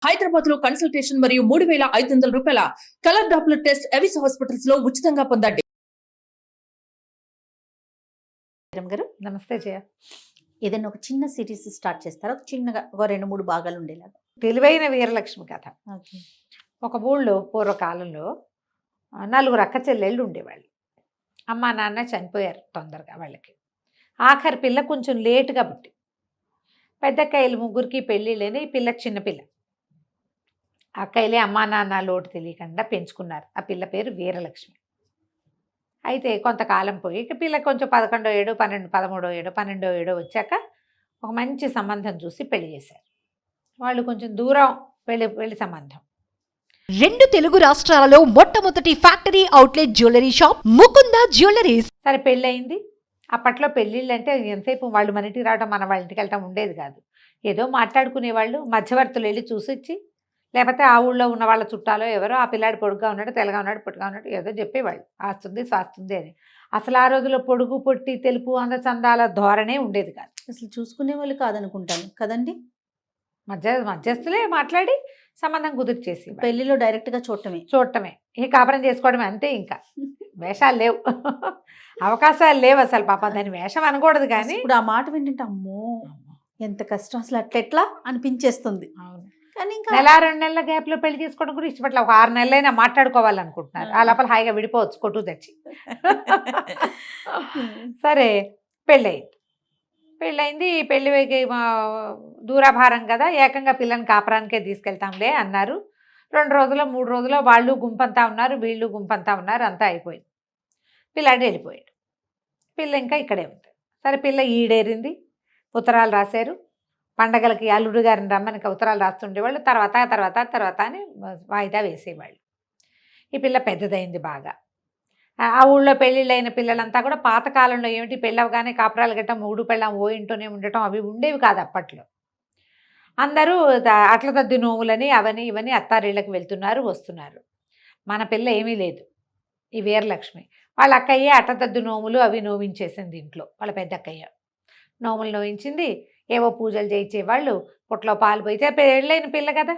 హైదరాబాద్ లో కన్సల్టేషన్ మరియు 3,500 రూపాయల colour Doppler test Avis hospitals లో ఉచితంగా పొందండి. గారు నమస్తే జయ. ఏదైనా ఒక చిన్న సిరీస్ స్టార్ట్ చేస్తారా? చిన్నగా ఒక 2-3 భాగాలు ఉండేలాగా. తెలివైన వీరలక్ష్మి కథ. ఒక ఊళ్ళో పూర్వకాలంలో 4 అక్క చెల్లెళ్ళు ఉండేవాళ్ళు. అమ్మ నాన్న చనిపోయారు తొందరగా వాళ్ళకి. ఆఖరి పిల్ల కొంచెం లేటుగా పుట్టి. పెద్దక్కయ్యలు ముగ్గురికి పెళ్ళిళ్ళని, ఈ పిల్ల చిన్నపిల్ల. అక్కయ్యలే అమ్మా నాన్న లోటు తెలియకుండా పెంచుకున్నారు. ఆ పిల్ల పేరు వీరలక్ష్మి. అయితే కొంతకాలం పోయి ఇక పిల్ల కొంచెం 11వ ఏడో 13వ ఏడో 12వ ఏడో వచ్చాక ఒక మంచి సంబంధం చూసి పెళ్లి చేశారు. వాళ్ళు కొంచెం దూరం పెళ్లి సంబంధం. 2 తెలుగు రాష్ట్రాలలో మొట్టమొదటి factory outlet jewellery shop Mukunda jewelleries. సరే పెళ్ళయింది. అప్పట్లో పెళ్ళిళ్ళు అంటే ఎంతసేపు వాళ్ళు మన ఇంటికి రావడం, మన వాళ్ళ ఇంటికి వెళ్ళటం ఉండేది కాదు. ఏదో మాట్లాడుకునేవాళ్ళు, మధ్యవర్తులు వెళ్ళి చూసొచ్చి, లేకపోతే ఆ ఊళ్ళో ఉన్న వాళ్ళ చుట్టాలో ఎవరో ఆ పిల్లాడు పొడుగ్గా ఉన్నాడు, తెల్లగా ఉన్నాడు, పొట్టుగా ఉన్నాడు ఏదో చెప్పేవాళ్ళు. ఆస్తుంది స్వాస్తుంది అని. అసలు ఆ రోజుల్లో పొడుగు పొట్టి తెలుపు అందచందాల ధోరణే ఉండేది కాదు. అసలు చూసుకునే వాళ్ళు కాదనుకుంటాను కదండి. మధ్యస్థులే మాట్లాడి సంబంధం కుదిర్చేసి పెళ్లిలో డైరెక్ట్గా చూడటమే ఇక కాపురం చేసుకోవడమే అంతే. ఇంకా వేషాలు లేవు, అవకాశాలు లేవు అసలు. పాప దాని వేషం అనకూడదు కానీ ఇప్పుడు ఆ మాట వింటుంటే అమ్మో ఎంత కష్టం అసలు, అట్లెట్లా అనిపించేస్తుంది. అవును. కానీ ఇంకా నెల 2 నెలల గ్యాప్లో పెళ్లి చేసుకోవడం కూడా ఇష్టపట్ల. ఒక 6 నెలలైనా మాట్లాడుకోవాలనుకుంటున్నారు. ఆ లోపల హాయిగా విడిపోవచ్చు కొట్టు తెచ్చి. సరే పెళ్ళయింది. పెళ్ళి దూరాభారం కదా, ఏకంగా పిల్లని కాపురానికే తీసుకెళ్తాంలే అన్నారు. 2 రోజులు 3 రోజులు వాళ్ళు గుంపంతా ఉన్నారు, వీళ్ళు గుంపంతా ఉన్నారు. అంతా అయిపోయింది. పిల్లాడు వెళ్ళిపోయాడు. పిల్ల ఇంకా ఇక్కడే ఉంది. సరే పిల్ల ఈడేరింది. ఉత్తరాలు రాశారు. పండగలకి అల్లుడు గారిని రమ్మని ఉత్తరాలు రాస్తుండేవాళ్ళు. తర్వాత అని వాయిదా వేసేవాళ్ళు. ఈ పిల్ల పెద్దదైంది బాగా. ఆ ఊళ్ళో పెళ్ళిళ్ళైన పిల్లలంతా కూడా పాతకాలంలో ఏమిటి పెళ్ళవగానే కాపురాలు గట్టం, మూడు పెళ్ళం ఓ ఇంట్లోనే ఉండటం అవి ఉండేవి కాదు అప్పట్లో. అందరూ అట్ల తద్ది నోములని అవని ఇవని అత్తారిళ్ళకి వెళ్తున్నారు, వస్తున్నారు. మన పిల్ల ఏమీ లేదు. ఈ వీరలక్ష్మి వాళ్ళ అక్కయ్యే అట్టతద్దు నోములు అవి నోవించేసింది ఇంట్లో. వాళ్ళ పెద్ద అక్కయ్య నోములు నోవించింది. ఏవో పూజలు చేయించేవాళ్ళు, పుట్లో పాలు పోయితే పెళ్ళైన పిల్ల కదా,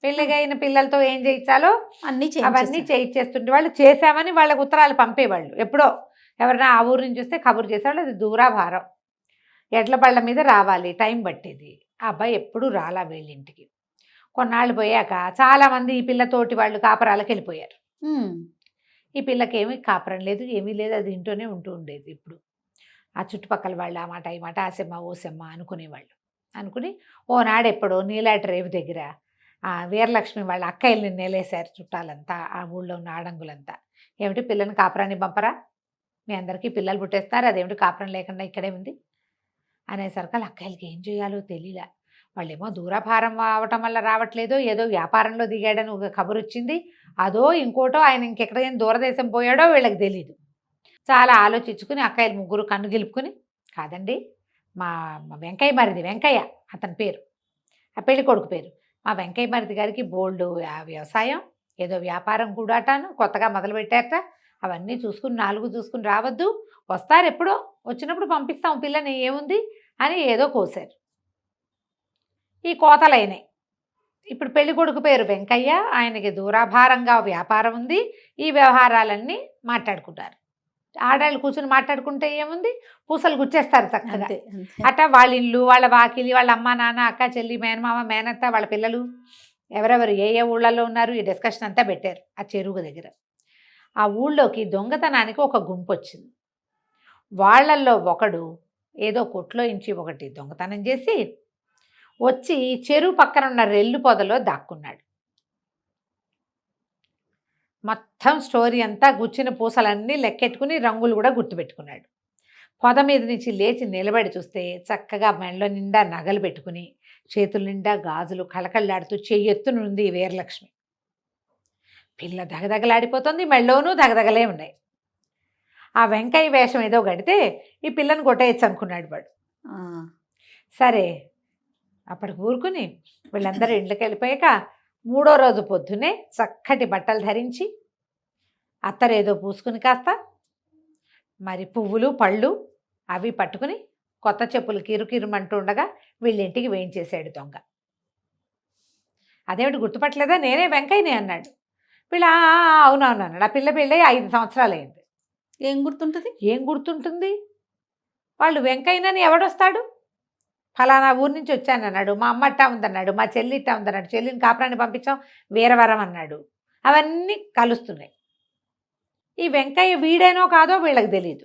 పెళ్ళిగైన పిల్లలతో ఏం చేయించాలో అవన్నీ చేయించేస్తుంటే వాళ్ళు. చేశామని వాళ్ళకు ఉత్తరాలు పంపేవాళ్ళు. ఎప్పుడో ఎవరైనా ఆ ఊరు నుంచి వస్తే కబురు చేసేవాళ్ళు. అది దూరాభారం, ఎడ్ల బళ్ళ మీద రావాలి, టైం పట్టేది. ఆ అబ్బాయి ఎప్పుడూ రాలా వీళ్ళింటికి. కొన్నాళ్ళు పోయాక చాలామంది ఈ పిల్లతోటి వాళ్ళు కాపురాలకు వెళ్ళిపోయారు. ఈ పిల్లకేమీ కాపురం లేదు, ఏమీ లేదు, అది ఇంట్లోనే ఉంటూ ఉండేది. ఇప్పుడు ఆ చుట్టుపక్కల వాళ్ళు ఆ మాట ఈ మాట ఆసెమ్మ ఓసెమ్మ అనుకునేవాళ్ళు. అనుకుని ఓనాడు ఎప్పుడో నీలాటి రేవు దగ్గర ఆ వీరలక్ష్మి వాళ్ళ అక్కయ్యల్ని నేలేశారు చుట్టాలంతా, ఆ ఊళ్ళో ఉన్న ఆడంగులంతా. ఏమిటి పిల్లని కాపురాన్ని పంపరా, మీ అందరికీ పిల్లలు పుట్టేస్తారు, అదేమిటి కాపురం లేకుండా ఇక్కడే ఉంది అనేసరికి వాళ్ళ అక్కయ్యలకి ఏం చేయాలో తెలియలే. వాళ్ళేమో దూరాభారం అవటం వల్ల రావట్లేదో, ఏదో వ్యాపారంలో దిగాడని ఒక కబురు వచ్చింది, అదో ఇంకోటో ఆయన ఇంకెక్కడైనా దూరదేశం పోయాడో వీళ్ళకి తెలీదు. చాలా ఆలోచించుకుని అక్కయ్యలు ముగ్గురు కన్ను గెలుపుకుని, కాదండి మా వెంకయ్య మరిది, వెంకయ్య అతని పేరు, ఆ పెళ్లి కొడుకు పేరు, మా వెంకయ్య మరిది గారికి బోల్డు వ్యవసాయం ఏదో వ్యాపారం కూడాటాను కొత్తగా మొదలుపెట్టారట, అవన్నీ చూసుకుని 4 చూసుకుని రావద్దు, వస్తారు ఎప్పుడో, వచ్చినప్పుడు పంపిస్తాం పిల్లని, ఏముంది అని ఏదో కోసారు. ఈ కోతలైనాయి. ఇప్పుడు పెళ్లి కొడుకు పేరు వెంకయ్య, ఆయనకి దూరాభారంగా వ్యాపారం ఉంది. ఈ వ్యవహారాలన్నీ మాట్లాడుకుంటారు. ఆడాళ్ళు కూర్చుని మాట్లాడుకుంటే ఏముంది, పూసలు గుచ్చేస్తారు చక్కగా. అట్ట వాళ్ళ ఇల్లు, వాళ్ళ వాకిలి, వాళ్ళ అమ్మ నాన్న, అక్క చెల్లి, మేనమామ మేనత్త, వాళ్ళ పిల్లలు ఎవరెవరు ఏ ఊళ్ళల్లో ఉన్నారు ఈ డిస్కషన్ అంతా పెట్టారు ఆ చెరువు దగ్గర. ఆ ఊళ్ళోకి దొంగతనానికి ఒక గుంపు వచ్చింది. వాళ్ళల్లో ఒకడు ఏదో కొట్లో ఇంచి ఒకటి దొంగతనం చేసి వచ్చి చెరువు పక్కన ఉన్న రెల్లు పొదలో దాక్కున్నాడు. మొత్తం స్టోరీ అంతా గుచ్చిన పూసలన్నీ లెక్కెట్టుకుని రంగులు కూడా గుర్తుపెట్టుకున్నాడు. పొద మీద నుంచి లేచి నిలబడి చూస్తే చక్కగా మెడలో నిండా నగలు పెట్టుకుని, చేతుల నిండా గాజులు కళకళలాడుతూ చెయ్యెత్తునుంది వీరలక్ష్మి. పిల్ల దగదగలాడిపోతుంది, మెళ్ళోనూ దగదగలే ఉన్నాయి. ఆ వెంకయ్య వేషం ఏదో గడితే ఈ పిల్లని కొట్టేయచ్చు అనుకున్నాడు వాడు. సరే అప్పటికి ఊరుకుని వీళ్ళందరూ ఇంట్లోకి వెళ్ళిపోయాక 3వ రోజు పొద్దున్నే చక్కటి బట్టలు ధరించి, అత్తరేదో పూసుకుని కాస్త మరి పువ్వులు పళ్ళు అవి పట్టుకుని కొత్త చెప్పులు కిరుకిరుమంటూ ఉండగా వీళ్ళింటికి వేయించేశాడు దొంగ. అదేమిటి గుర్తుపట్టలేదా, నేనే వెంకయ్యనే అన్నాడు. వీళ్ళు అవునవును అన్నాడు. ఆ పిల్ల పెళ్ళి 5 సంవత్సరాలు అయింది. ఏం గుర్తుంటది? ఏం గుర్తుంటుంది? వాళ్ళు వెంకయ్యనని ఎవడొస్తాడు? ఫలానా ఊరు నుంచి వచ్చాను అన్నాడు, మా అమ్మ అట్టా ఉందన్నాడు, మా చెల్లి ఇట్టా ఉందన్నాడు, చెల్లిని కాపురాన్ని పంపించాం వీరవరం అన్నాడు. అవన్నీ కలుస్తున్నాయి. ఈ వెంకయ్య వీడేనో కాదో వీళ్ళకి తెలియదు,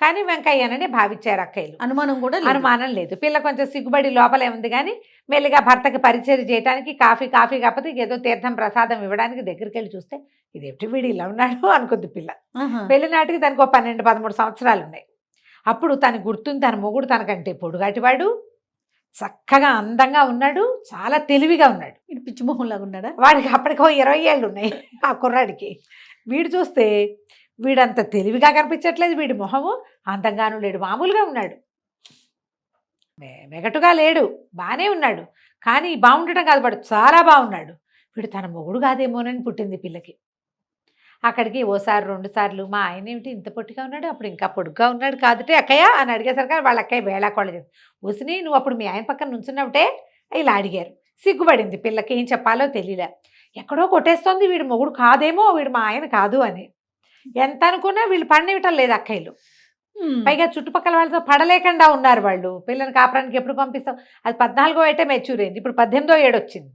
కానీ వెంకయ్యనని భావించారు అక్కయ్యలు. అనుమానం కూడా లేదు. అనుమానం లేదు. పిల్ల కొంచెం సిగ్గుబడి లోపలే ఉంది, కానీ మెల్లిగా భర్తకి పరిచయం చేయడానికి కాఫీ కాకపోతే ఏదో తీర్థం ప్రసాదం ఇవ్వడానికి దగ్గరికి వెళ్ళి చూస్తే ఇదేమిటి వీడు ఇలా ఉన్నాడు అనుకుంది పిల్ల. ఆహా. పెళ్లినాటికి దానికి 12-13 సంవత్సరాలు ఉన్నాయి. అప్పుడు తనకు గుర్తుంది, తన మొగుడు తనకంటే పొడుగాటివాడు, చక్కగా అందంగా ఉన్నాడు, చాలా తెలివిగా ఉన్నాడు. ఇటు పిచ్చి మొహం లాగా ఉన్నాడా? వాడికి అప్పటికో 20 ఏళ్ళు ఉన్నాయి ఆ కుర్రాడికి. వీడు చూస్తే వీడంత తెలివిగా కనిపించట్లేదు, వీడి మొహము అందంగాను లేడు, మామూలుగా ఉన్నాడు, వెగటుగా లేడు, బాగానే ఉన్నాడు. కానీ బాగుండటం కాదు, వాడు చాలా బాగున్నాడు. వీడు తన మొగుడు కాదేమోనని పుట్టింది పిల్లకి. అక్కడికి ఓసారి 2 సార్లు మా ఆయన ఏమిటి ఇంత పొట్టిగా ఉన్నాడు, అప్పుడు ఇంకా పొడుగ్గా ఉన్నాడు కాదుటే అక్కయ్య అని అడిగేసరికి వాళ్ళ అక్కయ్య వేళాకోళ చేసి వసిని నువ్వు అప్పుడు మీ ఆయన పక్కన నుంచున్నప్పుడే ఇలా అడిగారు. సిగ్గుపడింది పిల్లకి, ఏం చెప్పాలో తెలియలే. ఎక్కడో కొట్టేస్తోంది వీడు మొగుడు కాదేమో, వీడు మా ఆయన కాదు అని. ఎంత అనుకున్నా వీళ్ళు పడనివ్వటం లేదు అక్కయ్యలు. పైగా చుట్టుపక్కల వాళ్ళతో పడలేకుండా ఉన్నారు వాళ్ళు. పిల్లల్ని కాపురానికి ఎప్పుడు పంపిస్తాం, అది 14వ ఏటే మెచ్యూర్ అయింది, ఇప్పుడు 18వ ఏడు వచ్చింది.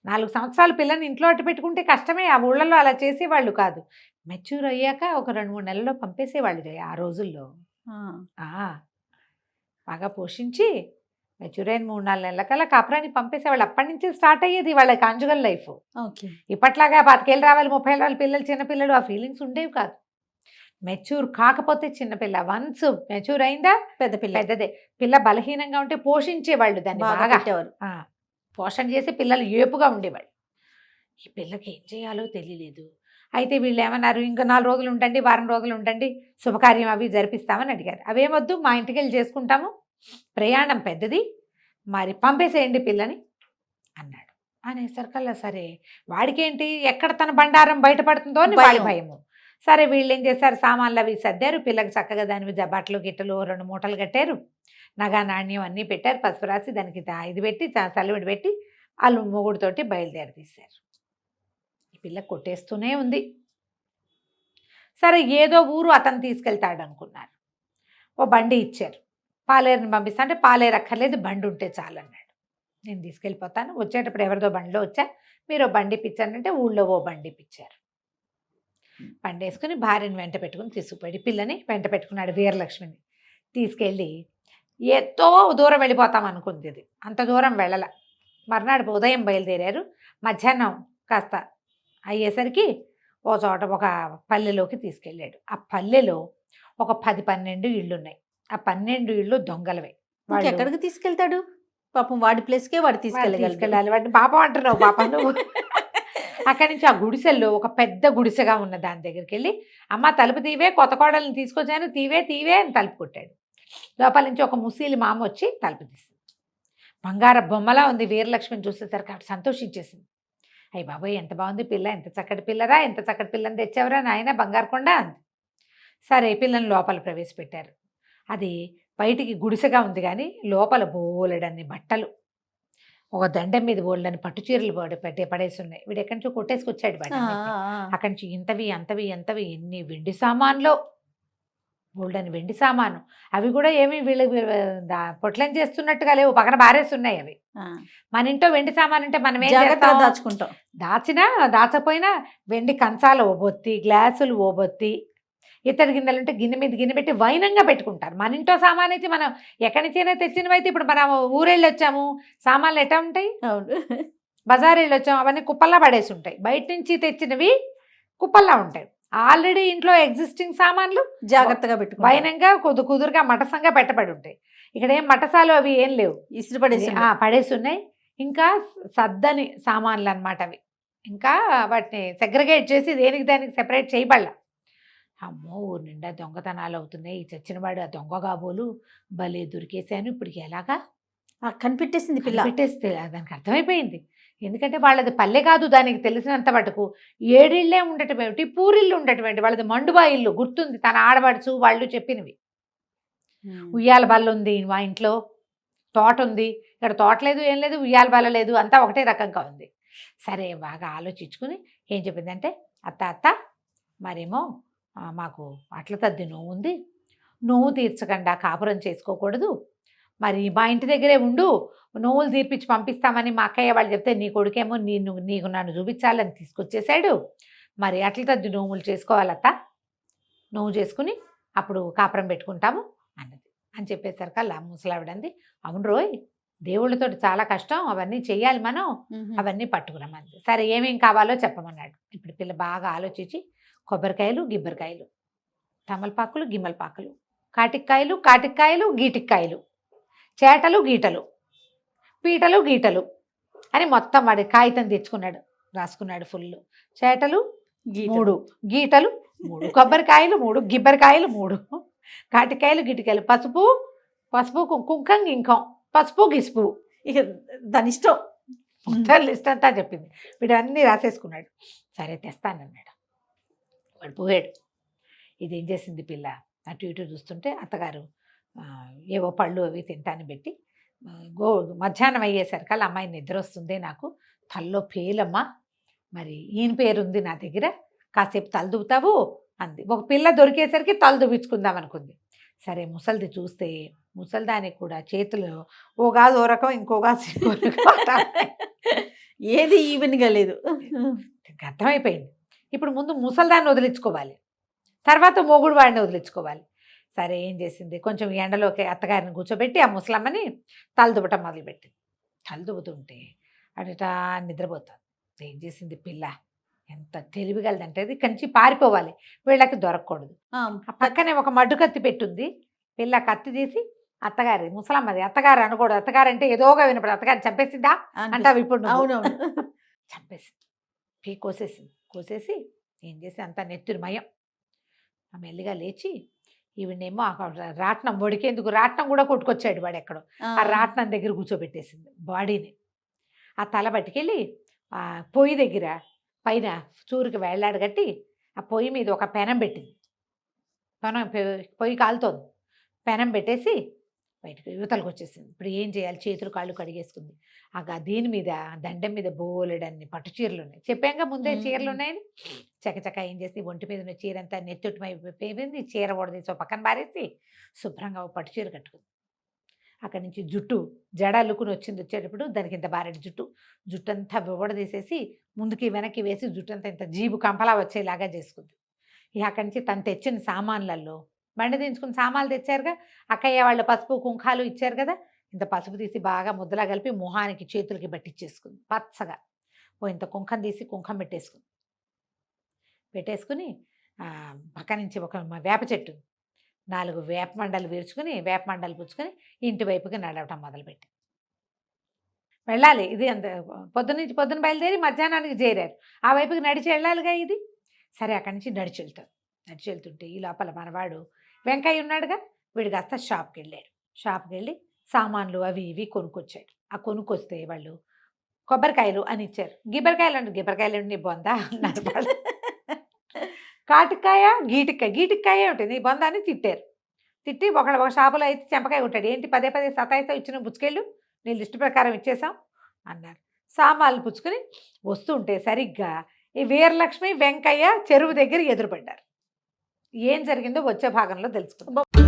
4 సంవత్సరాలు పిల్లల్ని ఇంట్లో అట్టు పెట్టుకుంటే కష్టమే. ఆ ఊళ్ళల్లో అలా చేసేవాళ్ళు కాదు. మెచ్యూర్ అయ్యాక ఒక 2-3 నెలల్లో పంపేసేవాళ్ళు ఆ రోజుల్లో. బాగా పోషించి మెచ్యూర్ అయిన 3-4 నెలలకల్లా కాపురాన్ని పంపేసేవాళ్ళు. అప్పటి నుంచి స్టార్ట్ అయ్యేది వాళ్ళ కాంజుగల్ లైఫ్. ఇప్పట్లాగా 25 ఏళ్ళు రావాలి 30 ఏళ్ళు రావాలి పిల్లలు చిన్నపిల్లలు ఆ ఫీలింగ్స్ ఉండేవి కాదు. మెచ్యూర్ కాకపోతే చిన్నపిల్ల, వన్స్ మెచ్యూర్ అయిందా పెద్దదే. పిల్ల బలహీనంగా ఉంటే పోషించేవాళ్ళు దాన్ని బాగా పోషణ చేసి పిల్లలు ఏపుగా ఉండేవాళ్ళు. ఈ పిల్లకి ఏం చేయాలో తెలియలేదు. అయితే వీళ్ళు ఏమన్నారు, ఇంకా 4 రోజులు ఉండండి, వారం రోజులు ఉండండి, శుభకార్యం అవి జరిపిస్తామని అడిగారు. అవేమొద్దు, మా ఇంటికి వెళ్ళి చేసుకుంటాము, ప్రయాణం పెద్దది, మరి పంపేసేయండి పిల్లని అన్నాడు. అనేసరికల్లా సరే వాడికేంటి ఎక్కడ తన బండారం బయటపడుతుందో అని వాడి భయము. సరే వీళ్ళు ఏం చేశారు, సామాన్లు అవి సర్దారు, పిల్లకి చక్కగా దాని బట్టలు గిట్టలు 2 మూటలు కట్టారు, నగా నాణ్యం అన్నీ పెట్టారు, పసుపు రాసి దానికి ఇది పెట్టి చల్లివిడి పెట్టి వాళ్ళు మొగుడుతోటి బయలుదేరి తీశారు. ఈ పిల్ల కొట్టేస్తూనే ఉంది. సరే ఏదో ఊరు అతను తీసుకెళ్తాడు అనుకున్నారు. ఓ బండి ఇచ్చారు, పాలేరుని పంపిస్తా అంటే పాలేరు అక్కర్లేదు బండి ఉంటే చాలు అన్నాడు. నేను తీసుకెళ్ళిపోతాను, వచ్చేటప్పుడు ఎవరిదో బండిలో వచ్చా, మీరు బండి ఇప్పించారంటే ఊళ్ళో ఓ బండి ఇప్పించారు. బండి వేసుకుని భార్యని వెంట పెట్టుకుని తీసుకుపోయి పిల్లని వెంట పెట్టుకున్నాడు. వీరలక్ష్మిని తీసుకెళ్ళి ఎంతో దూరం వెళ్ళిపోతాం అనుకుంది. ఇది అంత దూరం వెళ్ళాల. మర్నాడు ఉదయం బయలుదేరారు. మధ్యాహ్నం కాస్త అయ్యేసరికి ఓ చోట ఒక పల్లెలోకి తీసుకెళ్ళాడు. ఆ పల్లెలో ఒక 10-12 ఇళ్ళు ఉన్నాయి. ఆ 12 ఇళ్ళు దొంగలవే. వాడు ఎక్కడికి తీసుకెళ్తాడు పాపం, వాడి ప్లేస్కే వాడు తీసుకెళ్ళాలి. వాడిని పాపం అంటున్నావు పాపం నువ్వు. అక్కడి నుంచి ఆ గుడిసెల్లో ఒక పెద్ద గుడిసెగా ఉన్న దాని దగ్గరికి వెళ్ళి, అమ్మ తలుపు తీవే, కొత్త కోడల్ని తీసుకొచ్చాను, తీవే అని తలుపు కొట్టాడు. లోపల నుంచి ఒక ముసలి మామ వచ్చి తలుపు తీసింది. బంగార బొమ్మలా ఉంది. వీరలక్ష్మిని చూసేసరికి అటు సంతోషించేసింది. అయ్యి బాబోయ్ ఎంత బాగుంది పిల్ల, ఎంత చక్కటి పిల్లరా, ఎంత చక్కటి పిల్లని తెచ్చావరా నాయన బంగారు కొండ అంది. సరే పిల్లని లోపల ప్రవేశపెట్టారు. అది బయటికి గుడిసెగా ఉంది కానీ లోపల బోలెడన్ని బట్టలు, ఒక దండం మీద బోలెడన్ని పట్టు చీరలు పడేసి ఉన్నాయి. వీడు ఎక్కడి నుంచో కొట్టేసుకొచ్చాడు వాడిని. అక్కడి నుంచి ఇంతవి ఎన్ని వెండి సామాన్లో, బోల్డని వెండి సామాను. అవి కూడా ఏమి వీళ్ళు పొట్లం చేస్తున్నట్టుగా లేవు, పక్కన బారేస్తున్నాయి అవి. మన ఇంట్లో వెండి సామాన్ అంటే మనం ఏం దాచుకుంటాం, దాచపోయినా వెండి కంచాలు ఓబొత్తి, గ్లాసులు ఓబొత్తి, ఇతడి గిన్నెలు ఉంటే గిన్నె మీద గిన్నె పెట్టి వైనంగా పెట్టుకుంటారు. మన ఇంట్లో సామాన్ అయితే మనం ఎక్కడి నుంచైనా తెచ్చినవైతే, ఇప్పుడు మనం ఊరెళ్ళి వచ్చాము సామాన్లు ఎట్లా ఉంటాయి, బజార్ వెళ్ళి వచ్చాము అవన్నీ కుప్పల్లా పడేసి ఉంటాయి. బయట నుంచి తెచ్చినవి కుప్పల్లా ఉంటాయి. ఆల్రెడీ ఇంట్లో ఎగ్జిస్టింగ్ సామాన్లు జాగ్రత్తగా పెట్టు వైనంగా కుదురుగా మటసంగా పెట్టబడి ఉంటాయి. ఇక్కడ ఏం మటసాలు అవి ఏం లేవు, ఇసురు పడేసి ఉన్నాయి. ఇంకా సద్దని సామాన్లు అనమాట అవి. ఇంకా వాటిని సెగ్రిగేట్ చేసి దానికి సెపరేట్ చేయబడాల. అమ్మో ఊరు నిండా దొంగతనాలు అవుతున్నాయి, ఈ చచ్చినవాడు ఆ దొంగ కాబోలు భలే దొరికేసాను, ఇప్పటికి ఎలాగా కనిపెట్టేసింది పిల్ల. పెట్టేస్తే దానికి అర్థమైపోయింది. ఎందుకంటే వాళ్ళది పల్లె కాదు, దానికి తెలిసినంత మటుకు 7 ఇళ్ళే ఉండటం ఏమిటి, పూరిళ్ళు ఉండటం ఏంటి, వాళ్ళది మండుబా ఇల్లు గుర్తుంది, తన ఆడబడుచు వాళ్ళు చెప్పినవి. ఉయ్యాల బల్ల ఉంది మా ఇంట్లో, తోట ఉంది, ఇక్కడ తోట లేదు, ఏం లేదు, ఉయ్యాల బాల లేదు, అంతా ఒకటే రకంగా ఉంది. సరే బాగా ఆలోచించుకుని ఏం చెప్పిందంటే, అత్త మరేమో మాకు అట్ల తద్ది నోవు ఉంది, నోవు తీర్చకుండా కాపురం చేసుకోకూడదు, మరి మా ఇంటి దగ్గరే ఉండు, నోవులు తీర్పించి పంపిస్తామని మా అక్కయ్య వాళ్ళు చెప్తే నీ కొడుకేమో నీకు నన్ను చూపించాలని తీసుకొచ్చేసాడు, మరి అట్ల తద్ది నోవులు చేసుకోవాలత్త, నోవు చేసుకుని అప్పుడు కాపురం పెట్టుకుంటాము అన్నది. అని చెప్పేసరికల్లా ముసలావిడంది, అవును రోయ్, దేవుళ్ళతోటి చాలా కష్టం, అవన్నీ చెయ్యాలి మనం, అవన్నీ పట్టుకున్నామని. సరే ఏమేం కావాలో చెప్పమన్నాడు. ఇప్పుడు పిల్ల బాగా ఆలోచించి కొబ్బరికాయలు, గిబ్బరికాయలు, తమలపాకులు, గిమ్మలపాకులు, కాటిక్కాయలు, గీటిక్కాయలు, చేటలు, గీటలు, పీటలు, గీటలు అని మొత్తం వాడి కాగితం తెచ్చుకున్నాడు, రాసుకున్నాడు ఫుల్. చేటలు 3, గీటలు 3, కొబ్బరికాయలు 3, గిబ్బరికాయలు 3, కాటికాయలు, గిటికాయలు, పసుపు కుంకం, గింకం, పసుపు గిసుపు, ఇక దాని ఇష్టం. మొత్తం లిస్ట్ అంతా చెప్పింది. వీడు అన్నీ రాసేసుకున్నాడు. సరే తెస్తానన్నాడు. వాడు పోయాడు. ఇదేం చేసింది పిల్ల, అటు ఇటు చూస్తుంటే అత్తగారు ఏవో పళ్ళు అవి తింటాను పెట్టి, మధ్యాహ్నం అయ్యేసరికల్లా అమ్మాయి నిద్ర వస్తుంది, నాకు తల్లో పేలమ్మా, మరి ఈయన పేరు ఉంది నా దగ్గర, కాసేపు తలదువుతావు అంది. ఒక పిల్ల దొరికేసరికి తల దువ్వించుకుందాం అనుకుంది. సరే ముసలిది చూస్తే ముసలిదానికి కూడా చేతులు ఓ రకం ఇంకోగా ఏది ఈవెన్గా లేదు. అర్థమైపోయింది. ఇప్పుడు ముందు ముసలిదాన్ని వదిలించుకోవాలి, తర్వాత మొగుడు వాడిని వదిలించుకోవాలి. సరే ఏం చేసింది, కొంచెం ఎండలోకి అత్తగారిని కూర్చోబెట్టి ఆ ముసలమ్మని తలదువ్వటం మొదలుపెట్టింది. తలదువ్వుతుంటే అటుటా నిద్రపోతుంది. ఏం చేసింది పిల్ల, ఎంత తెలివిగలదంటే అది కంచి పారిపోవాలి, వీళ్ళకి దొరకకూడదు. ఆ పక్కనే ఒక మడ్డు కత్తి పెట్టుంది. పిల్ల కత్తి తీసి అత్తగారి, ముసలమ్మది, అత్తగారు అనకూడదు, అత్తగారు అంటే ఏదోగా వినపడదు, అత్తగారు చంపేసిందా అంటావు ఇప్పుడు. అవునవును. చంపేసింది, కోసేసి ఏం చేసి అంతా నెత్తురుమయం. మెల్లిగా లేచి ఈవిడేమో రాట్నం వడికేందుకు రాట్నం కూడా కొట్టుకొచ్చాడు వాడు ఎక్కడో, ఆ రాట్నం దగ్గర కూర్చోబెట్టేసింది బాడీని. ఆ తల పట్టుకెళ్ళి ఆ పొయ్యి దగ్గర పైన చూరుకి వేళ్లాడు కట్టి ఆ పొయ్యి మీద ఒక పెనం పెట్టింది. పొయ్యి కాలుతోంది, పెనం పెట్టేసి బయటకు యువతలకు వచ్చేసింది. ఇప్పుడు ఏం చేయాలి, చేతులు కాళ్ళు కడిగేసుకుంది. దీని మీద దండం మీద బోలెడన్ని పట్టు చీరలు ఉన్నాయి, చెప్పాక ముందే చీరలు ఉన్నాయని. చకచక ఏం చేసి ఒంటి మీద ఉన్న చీర అంతా నెత్తుటిమైపోయింది. చీర ఓడదీసి పక్కన పారేసి శుభ్రంగా పట్టు చీర కట్టుకుంది. అక్కడి నుంచి జుట్టు జడ అల్లుకుని వచ్చేటప్పుడు దానికి ఇంత బారెడు జుట్టు అంతా ఓడదీసేసి ముందుకి వెనక్కి వేసి జుట్టు అంతా ఇంత జీబు కంపలా వచ్చేలాగా చేసుకుంది. ఇక అక్కడి నుంచి తను తెచ్చిన సామాన్లలో బండి దించుకుని సామాన్లు తెచ్చారుగా, అక్కయ్య వాళ్ళు పసుపు కుంకాలు ఇచ్చారు కదా, ఇంత పసుపు తీసి బాగా ముద్దలా కలిపి మొహానికి చేతులకి పట్టించేసుకుంది పచ్చగా. ఇంత కుంకం తీసి కుంకం పెట్టేసుకుని పక్క నుంచి ఒక వేప చెట్టు 4 వేప మండలు విరుచుకుని వేప మండలు పుచ్చుకొని ఇంటి వైపుకి నడవటం మొదలుపెట్టి వెళ్ళాలి. ఇది అంత పొద్దున బయలుదేరి మధ్యాహ్నానికి చేరారు, ఆ వైపుకి నడిచి వెళ్ళాలిగా ఇది. సరే అక్కడి నుంచి నడిచి వెళ్తుంటే ఈ లోపల మనవాడు వెంకయ్య ఉన్నాడుగా, వీడు కాస్త షాప్కి వెళ్ళి సామాన్లు అవి ఇవి కొనుక్కొచ్చాడు. ఆ కొనుక్కొస్తే వాళ్ళు కొబ్బరికాయలు అని ఇచ్చారు. గిబ్బరికాయలు నీ బొందా అన్నారు వాళ్ళు. కాటికాయ, గీటికాయ ఏమిటి నీ బొందా అని తిట్టి ఒక షాపులో అయితే చెంపకాయ కొట్టాడు. ఏంటి పదే సతాయితో ఇచ్చిన పుచ్చుకెళ్ళు, నీ లిస్టు ప్రకారం ఇచ్చేసాం అన్నారు. సామాన్లు పుచ్చుకొని వస్తుంటే సరిగ్గా ఈ వీరలక్ష్మి వెంకయ్య చెరువు దగ్గర ఎదురుపడ్డారు. ఏం జరిగిందో వచ్చే భాగంలో తెలుసుకుందాం.